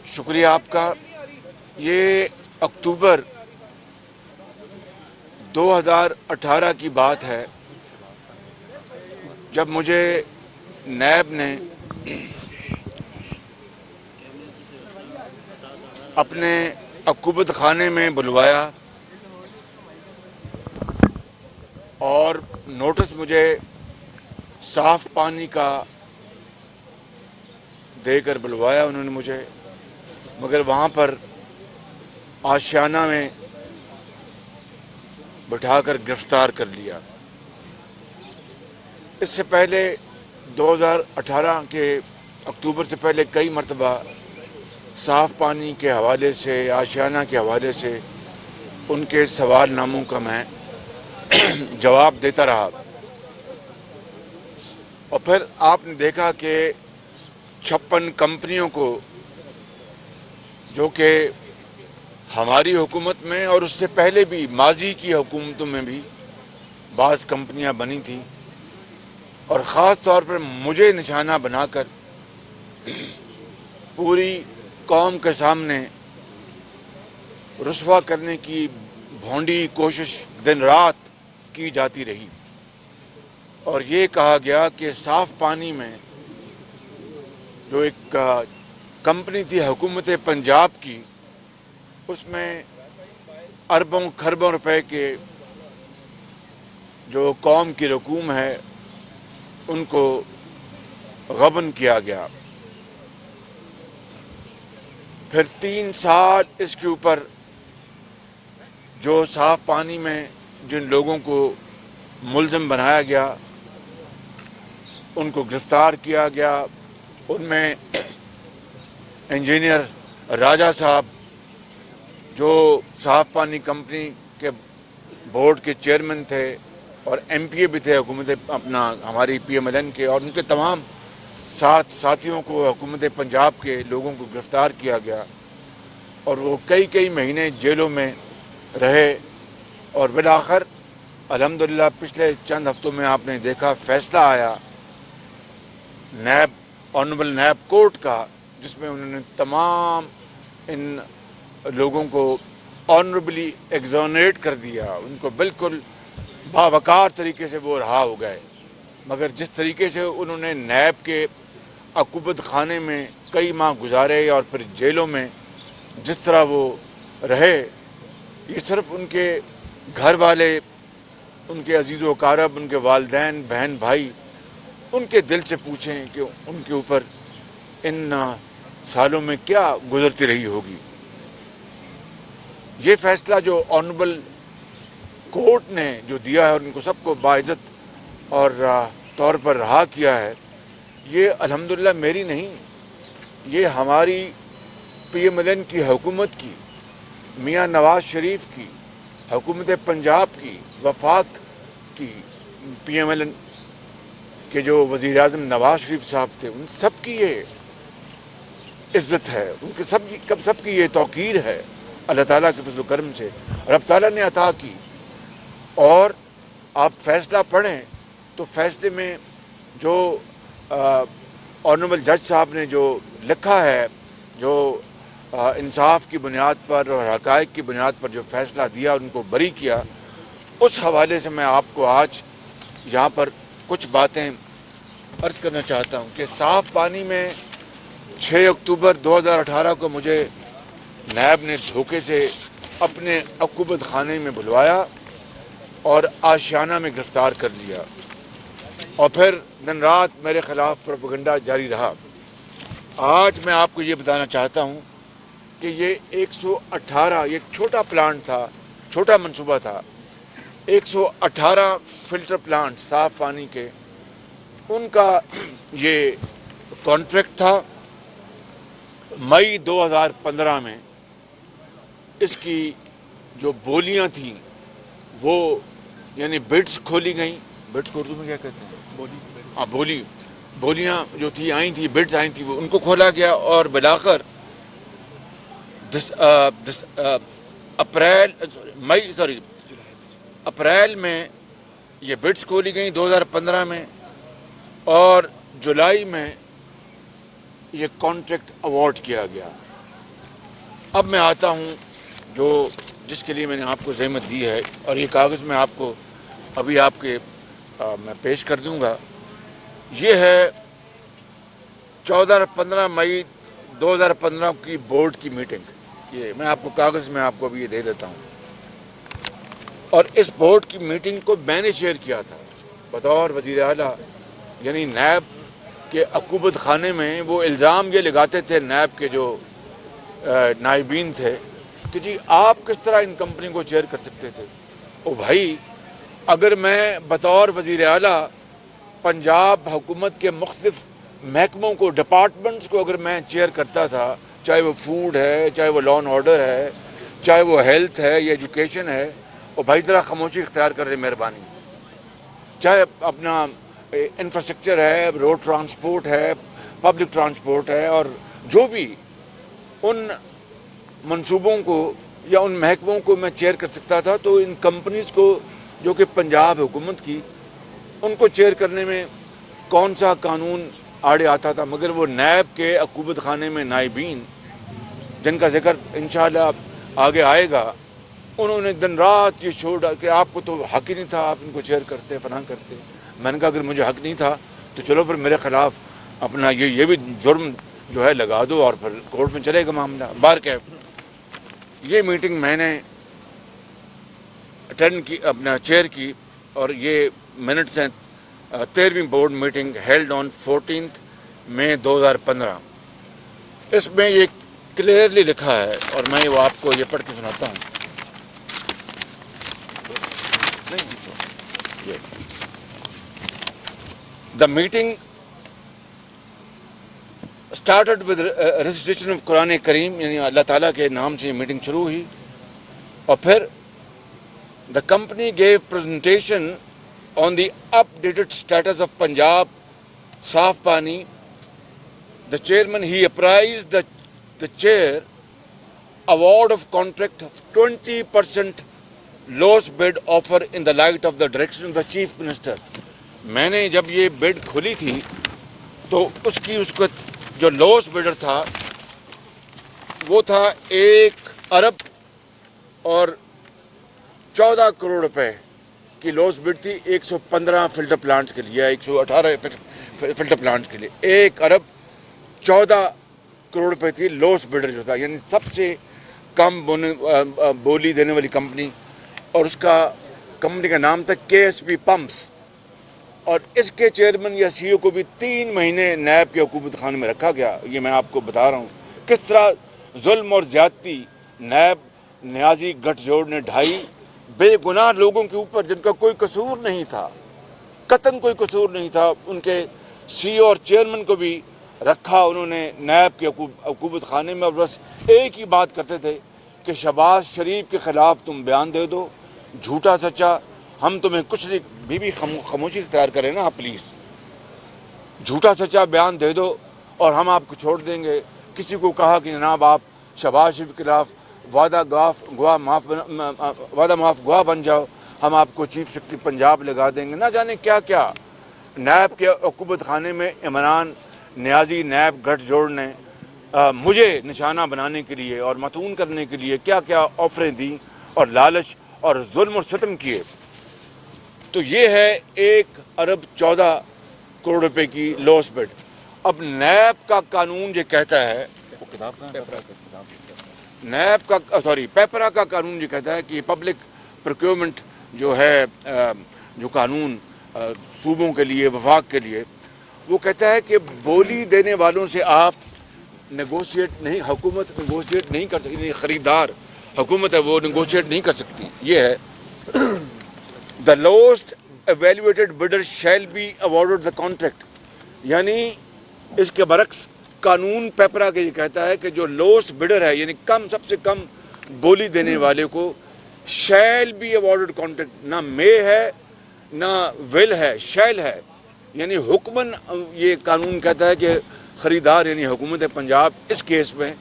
شکریہ آپ کا. یہ اکتوبر 2018 کی بات ہے جب مجھے نیب نے اپنے عقوبت خانے میں بلوایا اور نوٹس مجھے صاف پانی کا دے کر بلوایا انہوں نے مجھے، مگر وہاں پر آشیانہ میں بٹھا کر گرفتار کر لیا. اس سے پہلے 2018 کے اکتوبر سے پہلے کئی مرتبہ صاف پانی کے حوالے سے، آشیانہ کے حوالے سے ان کے سوال ناموں کا میں جواب دیتا رہا. اور پھر آپ نے دیکھا کہ 56 کمپنیوں کو، جو کہ ہماری حکومت میں اور اس سے پہلے بھی ماضی کی حکومتوں میں بھی بعض کمپنیاں بنی تھیں، اور خاص طور پر مجھے نشانہ بنا کر پوری قوم کے سامنے رسوا کرنے کی بھونڈی کوشش دن رات کی جاتی رہی. اور یہ کہا گیا کہ صاف پانی میں جو ایک کمپنی تھی حکومت پنجاب کی، اس میں اربوں کھربوں روپے کے جو قوم کی رقوم ہے ان کو غبن کیا گیا. پھر 3 سال اس کے اوپر جو صاف پانی میں جن لوگوں کو ملزم بنایا گیا ان کو گرفتار کیا گیا. ان میں انجینئر راجہ صاحب جو صاف پانی کمپنی کے بورڈ کے چیئرمین تھے اور ایم پی اے بھی تھے حکومت ہماری پی ایم ایل این کے، اور ان کے تمام ساتھیوں کو حکومت پنجاب کے لوگوں کو گرفتار کیا گیا اور وہ کئی مہینے جیلوں میں رہے. اور بالآخر الحمدللہ پچھلے چند ہفتوں میں آپ نے دیکھا فیصلہ آیا آنریبل نیب کورٹ کا، جس میں انہوں نے تمام ان لوگوں کو آنریبلی ایگزونریٹ کر دیا. ان کو بالکل باوقار طریقے سے وہ رہا ہو گئے. مگر جس طریقے سے انہوں نے نیب کے عقوبت خانے میں کئی ماہ گزارے اور پھر جیلوں میں جس طرح وہ رہے، یہ صرف ان کے گھر والے، ان کے عزیز و اقارب، ان کے والدین، بہن بھائی، ان کے دل سے پوچھیں کہ ان کے اوپر ان سالوں میں کیا گزرتی رہی ہوگی. یہ فیصلہ جو آنریبل کورٹ نے جو دیا ہے اور ان کو سب کو باعزت اور طور پر رہا کیا ہے، یہ الحمدللہ میری نہیں، یہ ہماری پی ایم ایل این کی حکومت کی، میاں نواز شریف کی، حکومت پنجاب کی، وفاق کی، پی ایم ایل این کے جو وزیر اعظم نواز شریف صاحب تھے، ان سب کی یہ عزت ہے، ان کے سب کی یہ توقیر ہے اللہ تعالیٰ کے فضل و کرم سے. رب تعالیٰ نے عطا کی. اور آپ فیصلہ پڑھیں تو فیصلے میں جو آنریبل جج صاحب نے جو لکھا ہے، جو انصاف کی بنیاد پر اور حقائق کی بنیاد پر جو فیصلہ دیا، ان کو بری کیا، اس حوالے سے میں آپ کو آج یہاں پر کچھ باتیں عرض کرنا چاہتا ہوں کہ صاف پانی میں 6 اکتوبر 2018 کو مجھے نیب نے دھوکے سے اپنے عقوبت خانے میں بلوایا اور آشیانہ میں گرفتار کر لیا، اور پھر دن رات میرے خلاف پروپیگنڈا جاری رہا. آج میں آپ کو یہ بتانا چاہتا ہوں کہ یہ 118 یہ چھوٹا پلانٹ تھا، چھوٹا منصوبہ تھا. 118 فلٹر پلانٹ صاف پانی کے، ان کا یہ کانٹریکٹ تھا. مئی 2015 میں اس کی جو بولیاں تھیں وہ یعنی بڈس کھولی گئیں. بڈس کو اردو میں کیا کہتے ہیں؟ بولیاں جو تھی آئی تھیں، بڈس آئی تھیں، وہ ان کو کھولا گیا. اور بالآخر اپریل میں یہ بڈس کھولی گئیں 2015 میں، اور جولائی میں یہ کانٹریکٹ اوارڈ کیا گیا۔ اب میں آتا ہوں جس کے لیے میں نے آپ کو زحمت دی ہے، اور یہ کاغذ میں آپ کو ابھی میں پیش کر دوں گا۔ یہ ہے 14 اور 15 مئی 2015 کی بورڈ کی میٹنگ۔ یہ میں آپ کو کاغذ میں آپ کو ابھی یہ دے دیتا ہوں، اور اس بورڈ کی میٹنگ کو میں نے چیئر کیا تھا بطور وزیر اعلیٰ۔ یعنی نیب کے عقوبت خانے میں وہ الزام یہ لگاتے تھے نیب کے جو نائبین تھے کہ جی آپ کس طرح ان کمپنی کو چیئر کر سکتے تھے۔ او بھائی، اگر میں بطور وزیر اعلیٰ پنجاب حکومت کے مختلف محکموں کو، ڈپارٹمنٹس کو اگر میں چیئر کرتا تھا، چاہے وہ فوڈ ہے، چاہے وہ لا اینڈ آرڈر ہے، چاہے وہ ہیلتھ ہے یا ایجوکیشن ہے، اور بھائی ذرا خاموشی اختیار کر رہے مہربانی، چاہے اپنا انفراسٹرکچر ہے، روڈ ٹرانسپورٹ ہے، پبلک ٹرانسپورٹ ہے، اور جو بھی ان منصوبوں کو یا ان محکموں کو میں چیئر کر سکتا تھا، تو ان کمپنیز کو جو کہ پنجاب حکومت کی، ان کو چیئر کرنے میں کون سا قانون آڑے آتا تھا؟ مگر وہ نیب کے عقوبت خانے میں نائبین، جن کا ذکر انشاءاللہ آگے آئے گا، انہوں نے دن رات یہ چھوڑا کہ آپ کو تو حق ہی نہیں تھا، آپ ان کو چیئر کرتے، فلاں کرتے۔ میں نے کہا اگر مجھے حق نہیں تھا تو چلو پھر میرے خلاف اپنا یہ بھی جرم جو ہے لگا دو، اور پھر کورٹ میں چلے گا معاملہ۔ بہرکیف یہ میٹنگ میں نے اٹینڈ کی، اپنا چیئر کی، اور یہ منٹس ہیں 13ویں بورڈ میٹنگ ہیلڈ آن 14 مئی 2015۔ اس میں یہ کلیئرلی لکھا ہے، اور میں وہ آپ کو یہ پڑھ کے سناتا ہوں۔ The meeting started with recitation of قرآن کریم، یعنی اللہ تعالیٰ کے نام سے یہ میٹنگ شروع ہوئی، اور پھر the company gave presentation on the updated status of Punjab صاف پانی۔ The chairman, he apprised the chair award of contract of 20% lowest bid offer in the light of the direction of the chief minister۔ میں نے جب یہ بڈ کھلی تھی تو اس کو جو لوسٹ بڈر تھا وہ تھا 1 ارب اور 14 کروڑ روپے کی لوسٹ بڈ تھی 115 فلٹر پلانٹس کے لیے، 118 فلٹر پلانٹس کے لیے 1 ارب 14 کروڑ روپے تھی لوسٹ بڈر جو تھا، یعنی سب سے کم بولی دینے والی کمپنی، اور اس کا کمپنی کا نام تھا KSP پمپس۔ اور اس کے چیئرمین یا CEO کو بھی 3 مہینے نیب کے حکومت خانے میں رکھا گیا۔ یہ میں آپ کو بتا رہا ہوں کس طرح ظلم اور زیادتی نیب نیازی گٹھ جوڑ نے ڈھائی بے گناہ لوگوں کے اوپر، جن کا کوئی قصور نہیں تھا، قطعاً کوئی قصور نہیں تھا۔ ان کے CEO اور چیئرمین کو بھی رکھا انہوں نے نیب کے حکومت خانے میں، اور بس ایک ہی بات کرتے تھے کہ شہباز شریف کے خلاف تم بیان دے دو، جھوٹا سچا ہم تمہیں کچھ نہیں۔ بھی خاموشی اختیار کریں نا آپ پلیز، جھوٹا سچا بیان دے دو اور ہم آپ کو چھوڑ دیں گے۔ کسی کو کہا کہ جناب آپ شہباز شریف کے خلاف وعدہ معاف گواہ بن جاؤ، ہم آپ کو چیف سیکرٹری پنجاب لگا دیں گے، نہ جانے کیا کیا۔ نیب کے حکومت خانے میں عمران نیازی نیب گٹھ جوڑ نے مجھے نشانہ بنانے کے لیے اور متون کرنے کے لیے کیا کیا آفریں دیں اور لالچ اور ظلم اور ستم کیے۔ تو یہ ہے 1 ارب 14 کروڑ روپے کی لوس بڈ۔ اب نیب کا قانون یہ کہتا ہے، نیب کا پیپرا کا قانون یہ کہتا ہے کہ پبلک پروکیورمنٹ جو ہے، جو قانون صوبوں کے لیے، وفاق کے لیے، وہ کہتا ہے کہ بولی دینے والوں سے آپ نیگوشیٹ نہیں، حکومت نیگوشیٹ نہیں کر سکتی، خریدار حکومت ہے وہ نیگوشیٹ نہیں کر سکتی۔ یہ ہے the lowest evaluated bidder shall be awarded the contract، یعنی اس کے برعکس قانون پیپرا کے یہ کہتا ہے کہ جو lowest bidder ہے، یعنی سب سے کم بولی دینے والے کو shall be awarded contract، نہ may ہے نہ will ہے، shall ہے، یعنی حکمن یہ قانون کہتا ہے کہ خریدار یعنی حکومت پنجاب اس کیس میں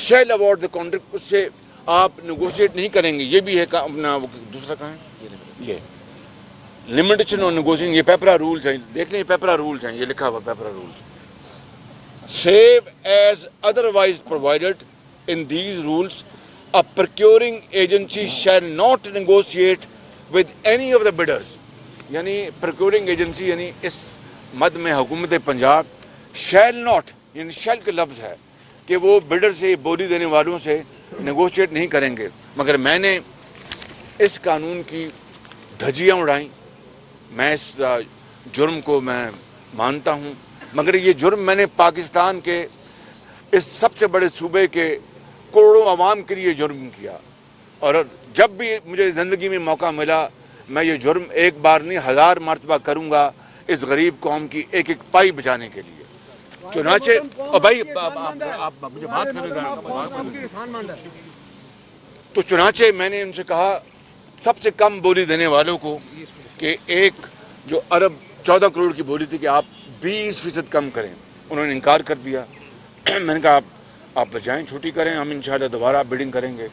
shall award the contract، اس سے آپ نیگوشیٹ نہیں کریں گے۔ یہ بھی ہے اپنا دوسرا کہاں ہے، یہ لمیٹیشن اور نیگوشیشن، یہ پیپرا رولز ہیں، دیکھ لیں یہ پیپرا رولز ہیں، یہ لکھا ہوا PPRA rules. save as otherwise provided in these rules, a procuring agency shall not negotiate with any of the bidders. یعنی procuring agency یعنی اس مد میں حکومت پنجاب shall not یعنی shall کا لفظ ہے کہ وہ بڈر سے بولی دینے والوں سے نیگوشیٹ نہیں کریں گے. مگر میں نے اس قانون کی دھجیاں اڑائیں. میں اس جرم کو میں مانتا ہوں، مگر یہ جرم میں نے پاکستان کے اس سب سے بڑے صوبے کے کروڑوں عوام کے لیے جرم کیا. اور جب بھی مجھے زندگی میں موقع ملا میں یہ جرم ایک بار نہیں 1000 مرتبہ کروں گا اس غریب قوم کی ایک ایک پائی بچانے کے لیے. چنانچہ بھائی آپ مجھے بات کرنے تو چنانچہ میں نے ان سے کہا سب سے کم بولی دینے والوں کو کہ ایک جو ارب 14 کروڑ کی بولی تھی کہ آپ 20% کم کریں. انہوں نے انکار کر دیا. میں نے کہا آپ بجائیں چھوٹی کریں، ہم انشاءاللہ دوبارہ بیڈنگ کریں گے.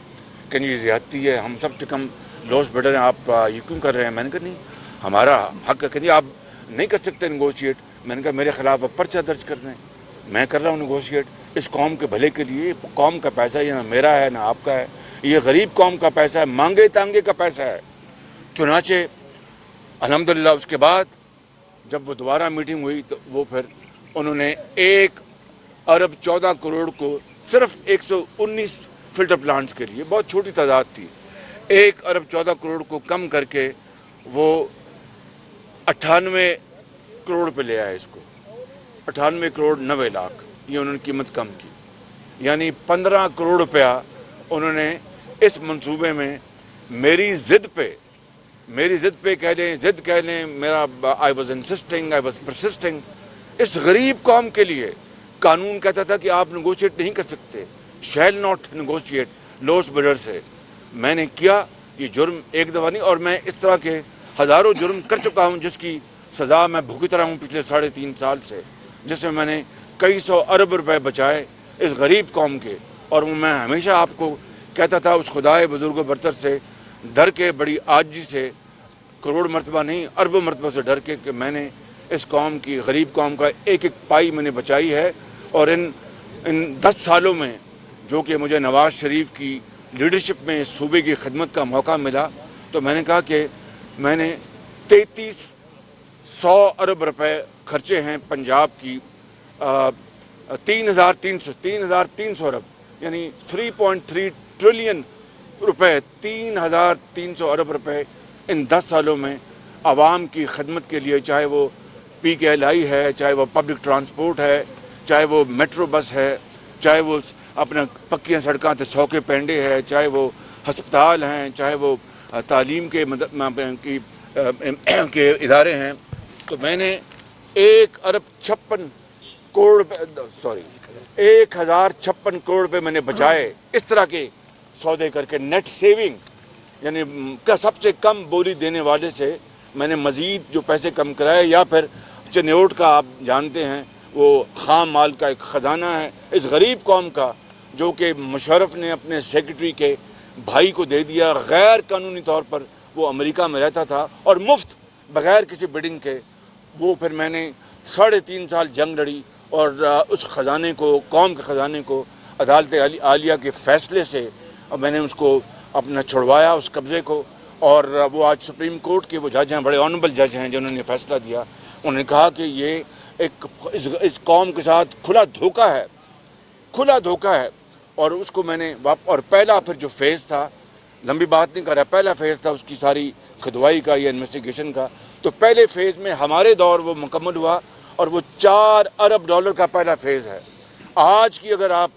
کہ یہ زیادتی ہے، ہم سب سے کم لوس بیڈر ہیں، آپ یہ کیوں کر رہے ہیں؟ میں نے کہا نہیں ہمارا حق ہے. کہ آپ نہیں کر سکتے نیگوشیٹ. میں نے کہا میرے خلاف آپ پرچہ درج کر دیں، میں کر رہا ہوں نیگوشیٹ اس قوم کے بھلے کے لیے. قوم کا پیسہ یہ نہ میرا ہے نہ آپ کا ہے، یہ غریب قوم کا پیسہ ہے، مانگے تانگے کا پیسہ ہے. چنانچہ الحمدللہ اس کے بعد جب وہ دوبارہ میٹنگ ہوئی تو وہ پھر انہوں نے 1 ارب 14 کروڑ کو صرف 119 فلٹر پلانٹس کے لیے، بہت چھوٹی تعداد تھی، 1 ارب 14 کروڑ کو کم کر کے وہ 98 کروڑ پہ لے آئے. اس کو 98 کروڑ 90 لاکھ یہ انہوں نے قیمت کم کی. یعنی 15 کروڑ روپیہ انہوں نے اس منصوبے میں میری ضد پہ کہہ لیں میرا I was insisting, I was persisting. اس غریب قوم کے لیے قانون کہتا تھا کہ آپ نیگوشیٹ نہیں کر سکتے، shall not negotiate لوس بڈر سے. میں نے کیا یہ جرم ایک دفعہ نہیں، اور میں اس طرح کے ہزاروں جرم کر چکا ہوں جس کی سزا میں بھگت رہا ہوں پچھلے 3.5 سال سے، جس میں نے کئی 100 ارب روپے بچائے اس غریب قوم کے. اور میں ہمیشہ آپ کو کہتا تھا اس خدائے بزرگ و برتر سے ڈر کے، بڑی عاجزی سے، کروڑ مرتبہ نہیں اربوں مرتبہ سے ڈر کے، کہ میں نے اس قوم کی غریب قوم کا ایک ایک پائی میں نے بچائی ہے. اور ان 10 سالوں میں جو کہ مجھے نواز شریف کی لیڈرشپ میں صوبے کی خدمت کا موقع ملا تو میں نے کہا کہ میں نے 3300 ارب روپے خرچے ہیں پنجاب کی 3,300 ارب یعنی 3.3 ٹریلین روپے 3,300 ارب روپے ان 10 سالوں میں عوام کی خدمت کے لیے، چاہے وہ PKLI ہے، چاہے وہ پبلک ٹرانسپورٹ ہے، چاہے وہ میٹرو بس ہے، چاہے وہ اپنا پکیاں سڑکاں تے 100 کے پینڈے ہے، چاہے وہ ہسپتال ہیں، چاہے وہ تعلیم کے ادارے ہیں. تو میں نے 1 ارب 56 کروڑ روپے 1056 کروڑ روپے میں نے بچائے اس طرح کے سودے کر کے. نیٹ سیونگ یعنی سب سے کم بولی دینے والے سے میں نے مزید جو پیسے کم کرائے. یا پھر چنیوٹ کا آپ جانتے ہیں وہ خام مال کا ایک خزانہ ہے اس غریب قوم کا، جو کہ مشرف نے اپنے سیکرٹری کے بھائی کو دے دیا غیر قانونی طور پر. وہ امریکہ میں رہتا تھا اور مفت بغیر کسی بیڈنگ کے. وہ پھر میں نے 3.5 سال جنگ لڑی اور اس خزانے کو، قوم کے خزانے کو عدالت عالیہ کے فیصلے سے میں نے اس کو اپنا چھڑوایا اس قبضے کو. اور وہ آج سپریم کورٹ کے وہ جج ہیں، بڑے آنریبل جج ہیں جنہوں نے فیصلہ دیا. انہوں نے کہا کہ یہ اس قوم کے ساتھ کھلا دھوکہ ہے. اور اس کو میں نے اور پہلا پھر جو فیز تھا، لمبی بات نہیں کر رہا، پہلا فیز تھا اس کی ساری کھدوائی کا یا انویسٹیگیشن کا. تو پہلے فیز میں ہمارے دور وہ مکمل ہوا اور وہ 4 ارب ڈالر کا پہلا فیز ہے. آج کی اگر آپ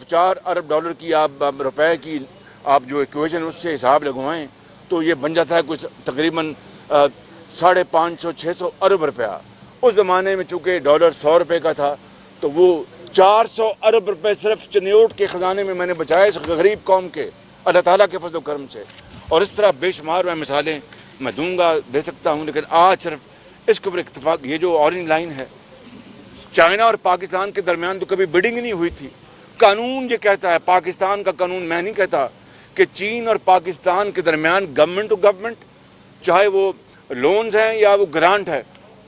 4 ارب ڈالر کی آپ روپے کی آپ جو ایکویشن اس سے حساب لگوائیں تو یہ بن جاتا ہے کچھ تقریباً 550-600 ارب روپیہ. اس زمانے میں چونکہ ڈالر 100 روپے کا تھا تو وہ 400 ارب روپے صرف چنیوٹ کے خزانے میں نے بچائے اس غریب قوم کے، اللہ تعالیٰ کے فضل و کرم سے. اور اس طرح بے شمار میں مثالیں میں دوں گا، دے سکتا ہوں، لیکن آج صرف اس کے اوپر اتفاق. یہ جو اورنج لائن ہے چائنا اور پاکستان کے درمیان تو کبھی بیڈنگ نہیں ہوئی تھی. قانون یہ کہتا ہے، پاکستان کا قانون، میں نہیں کہتا، کہ چین اور پاکستان کے درمیان گورنمنٹ ٹو گورنمنٹ، چاہے وہ لونز ہیں یا وہ گرانٹ ہے،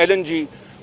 LNG